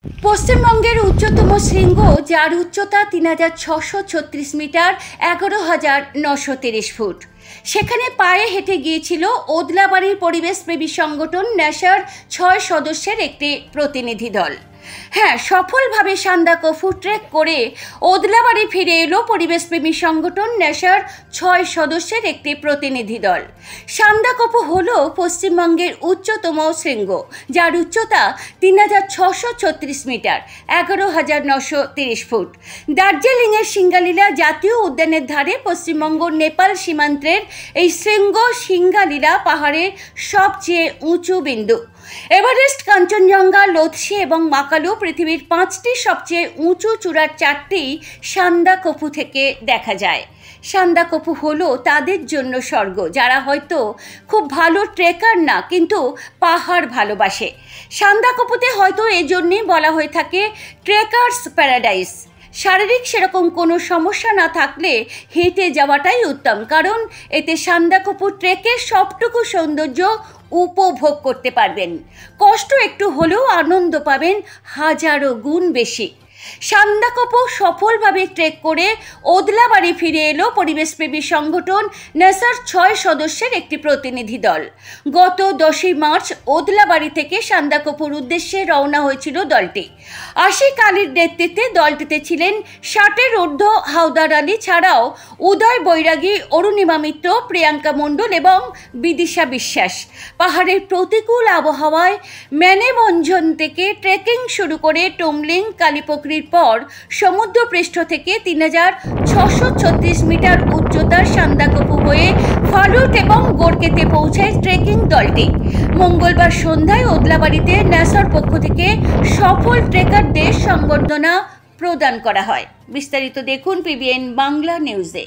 পশ্চিমবঙ্গের উচ্চতম শৃঙ্গ, যার উচ্চতা ৩৬৩৬ মিটার ১১,৯৩০ ফুট, সেখানে পায়ে হেঁটে গিয়েছিল ওদলাবাড়ির পরিবেশপ্রেমী সংগঠন ন্যাসার ৬ সদস্যের একটি প্রতিনিধি দল। হ্যাঁ, সফলভাবে সান্দাকফু ট্রেক করে ওদলাবাড়ি ফিরে এলো পরিবেশপ্রেমী সংগঠন ন্যাসার ৬ সদস্যের একটি প্রতিনিধি দল। সান্দাকফু হল পশ্চিমবঙ্গের উচ্চতম শৃঙ্গ, যার উচ্চতা ৩৬৩৬ মিটার ১১,৯৩০ ফুট। দার্জিলিংয়ের সিঙ্গালীলা জাতীয় উদ্যানের ধারে পশ্চিমবঙ্গ নেপাল সীমান্তের এই শৃঙ্গ সিঙ্গালীলা পাহাড়ের সবচেয়ে উঁচু বিন্দু। এভারেস্ট, কাঞ্চনজঙ্ঘা, লোতসে এবং মাকালু পৃথিবীর ৫টি সবচেয়ে উঁচু চূড়ার ৪টি সান্দাকফু থেকে দেখা যায়। সান্দাকফু হলো তাদের জন্য স্বর্গ যারা হয়তো খুব ভালো ট্রেকার না, কিন্তু পাহাড় ভালোবাসে। সান্দাকফুতে হয়তো এজন্যই বলা হয়ে থাকে ট্রেকার্স প্যারাডাইস। শারীরিক সেরকম কোনো সমস্যা না থাকলে হেঁটে যাওয়াটাই উত্তম, কারণ এতে সান্দাকফু ট্রেকের সবটুকু সৌন্দর্য উপভোগ করতে পারবেন। কষ্ট একটু হলেও আনন্দ পাবেন হাজারো গুণ বেশি। সান্দাকফু সফলভাবে ট্রেক করে ওদলাবাড়ি ফিরে এলো পরিবেশপ্রেমী সংগঠন ন্যাসার ৬ সদস্যের একটি প্রতিনিধি দল। গত ১০ই মার্চ ওদলাবাড়ি থেকে সান্দাকফুর উদ্দেশ্যে রওনা হয়েছিল দলটি। আশিক আলীর নেতৃত্বে দলটিতে ছিলেন ৬০-এর ঊর্ধ্ব হাওদার আলী ছাড়াও উদয় বৈরাগী, অরুণিমা মিত্র, প্রিয়াঙ্কা মণ্ডল এবং বিদিশা বিশ্বাস। পাহাড়ের প্রতিকূল আবহাওয়ায় ম্যানেমঞ্জন থেকে ট্রেকিং শুরু করে টুমলিং, কালীপকরির পর সমুদ্রপৃষ্ঠ থেকে ৩৬৩৬ মিটার উচ্চতার সান্দাকফু হয়ে ফালুট এবং গোরকেতে পৌঁছায় ট্রেকিং দলটি। মঙ্গলবার সন্ধ্যায় ওদলাবাড়িতে ন্যাসার পক্ষ থেকে সফল ট্রেকারদের সংবর্ধনা প্রদান করা হয়। বিস্তারিত দেখুন পিবিএন বাংলা নিউজে।